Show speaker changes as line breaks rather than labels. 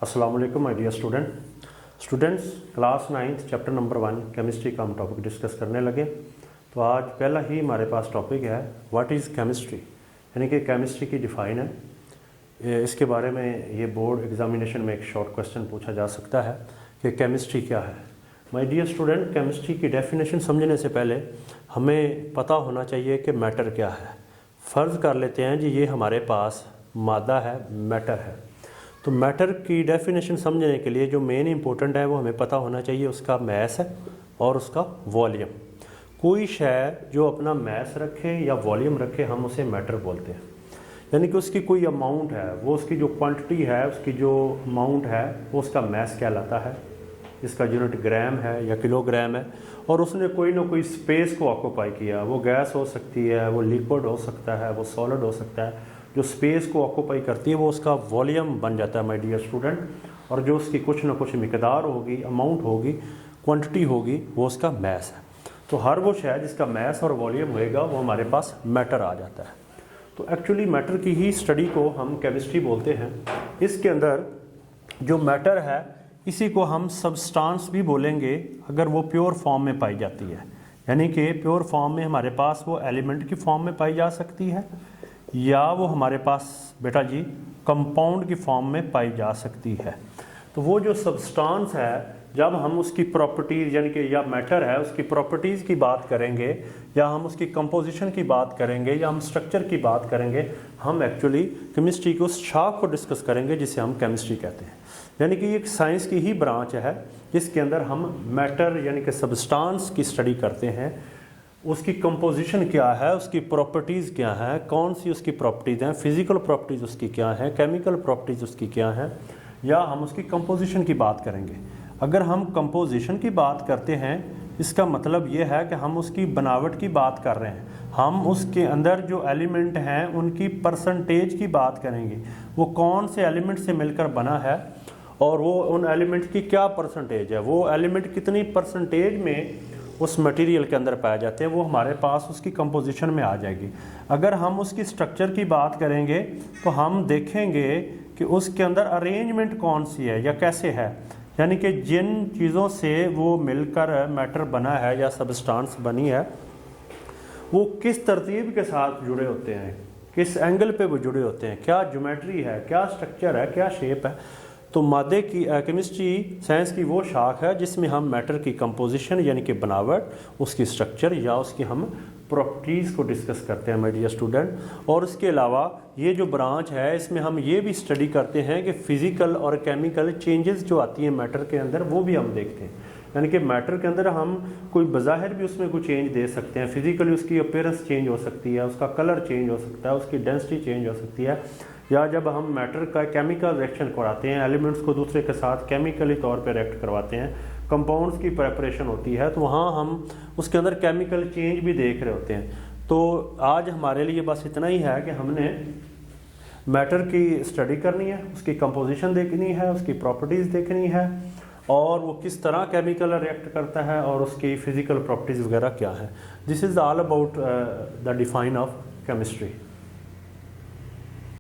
अस्सलाम वालेकुम my dear students class 9th chapter number 1 chemistry का हम टॉपिक डिस्कस करने लगे। तो आज पहला ही हमारे पास टॉपिक है व्हाट इज़ केमिस्ट्री, यानी कि केमिस्ट्री की डिफ़ाइन है। इसके बारे में ये बोर्ड एग्जामिनेशन में एक शॉर्ट क्वेश्चन पूछा जा सकता है कि केमिस्ट्री क्या है। माय डियर स्टूडेंट, केमिस्ट्री की डेफिनेशन समझने से पहले हमें पता होना चाहिए कि मैटर क्या है। फ़र्ज़ कर लेते हैं जी ये हमारे पास मादा है, मैटर है। तो मैटर की डेफिनेशन समझने के लिए जो मेन इंपॉर्टेंट है वो हमें पता होना चाहिए उसका मैस है और उसका वॉल्यूम। कोई शय जो अपना मैस रखे या वॉल्यूम रखे हम उसे मैटर बोलते हैं, यानी कि उसकी कोई अमाउंट है, वो उसकी जो क्वांटिटी है, उसकी जो अमाउंट है वो उसका मैस कहलाता है। इसका यूनिट ग्राम है या किलोग्राम है, और उसने कोई ना कोई स्पेस को ऑक्यूपाई किया। वो गैस हो सकती है, वो लिक्विड हो सकता है, वो सॉलिड हो सकता है। जो स्पेस को ऑक्यूपाई करती है वो उसका वॉल्यूम बन जाता है माय डियर स्टूडेंट। और जो उसकी कुछ ना कुछ मिकदार होगी, अमाउंट होगी, क्वांटिटी होगी, वो उसका मैस है। तो हर वो शय जिसका मैस और वॉल्यूम होएगा वो हमारे पास मैटर आ जाता है। तो एक्चुअली मैटर की ही स्टडी को हम केमिस्ट्री बोलते हैं। इसके अंदर जो मैटर है इसी को हम सब्सटेंस भी बोलेंगे अगर वो प्योर फॉर्म में पाई जाती है, यानी कि प्योर फॉर्म में हमारे पास वो एलिमेंट की फॉर्म में पाई जा सकती है या वो हमारे पास बेटा जी कंपाउंड की फॉर्म में पाई जा सकती है। तो वो जो सब्सटेंस है, जब हम उसकी प्रॉपर्टीज़ यानी कि या मैटर है उसकी प्रॉपर्टीज़ की बात करेंगे या हम उसकी कंपोजिशन की बात करेंगे या हम स्ट्रक्चर की बात करेंगे, हम एक्चुअली केमिस्ट्री की उस शाख को डिस्कस करेंगे जिसे हम केमिस्ट्री कहते हैं। यानी कि एक साइंस की ही ब्रांच है जिसके अंदर हम मैटर यानी कि सब्सटेंस की स्टडी करते हैं। उसकी कंपोजिशन क्या है, उसकी प्रॉपर्टीज़ क्या हैं, कौन सी उसकी प्रॉपर्टीज़ हैं, फिज़िकल प्रॉपर्टीज़ उसकी क्या हैं, केमिकल प्रॉपर्टीज़ उसकी क्या हैं, या हम उसकी कंपोजिशन की बात करेंगे। अगर हम कंपोजिशन की बात करते हैं इसका मतलब ये है कि हम उसकी बनावट की बात कर रहे हैं। हम उसके अंदर जो एलिमेंट हैं उनकी परसेंटेज की बात करेंगे, वो कौन से एलिमेंट से मिलकर बना है और वो उन एलिमेंट की क्या परसेंटेज है, वो एलिमेंट कितनी परसेंटेज में उस मटेरियल के अंदर पाए जाते हैं, वो हमारे पास उसकी कंपोजिशन में आ जाएगी। अगर हम उसकी स्ट्रक्चर की बात करेंगे तो हम देखेंगे कि उसके अंदर अरेंजमेंट कौन सी है या कैसे है, यानी कि जिन चीज़ों से वो मिलकर मैटर बना है या सब्सटेंस बनी है वो किस तरतीब के साथ जुड़े होते हैं, किस एंगल पे वो जुड़े होते हैं, क्या ज्योमेट्री है, क्या स्ट्रक्चर है, क्या शेप है। तो मादे की केमिस्ट्री साइंस की वो शाख है जिसमें हम मैटर की कंपोजिशन यानी कि बनावट, उसकी स्ट्रक्चर या उसकी हम प्रॉपर्टीज़ को डिस्कस करते हैं माय डियर स्टूडेंट। और इसके अलावा ये जो ब्रांच है इसमें हम ये भी स्टडी करते हैं कि फ़िज़िकल और केमिकल चेंजेस जो आती हैं मैटर के अंदर वो भी हम देखते हैं। यानी कि मैटर के अंदर हम कोई बज़ाहिर भी उसमें कोई चेंज दे सकते हैं। फिज़िकली उसकी अपीयरेंस चेंज हो सकती है, उसका कलर चेंज हो सकता है, उसकी डेंसिटी चेंज हो सकती है। या जब हम मैटर का केमिकल रिएक्शन कराते हैं, एलिमेंट्स को दूसरे के साथ केमिकली तौर पे रिएक्ट करवाते हैं, कंपाउंड्स की प्रेपरेशन होती है, तो वहाँ हम उसके अंदर केमिकल चेंज भी देख रहे होते हैं। तो आज हमारे लिए बस इतना ही है कि हमने मैटर की स्टडी करनी है, उसकी कंपोजिशन देखनी है, उसकी प्रॉपर्टीज़ देखनी है और वो किस तरह केमिकल रिएक्ट करता है और उसकी फ़िज़िकल प्रॉपर्टीज़ वगैरह क्या है। This is all about the define of chemistry.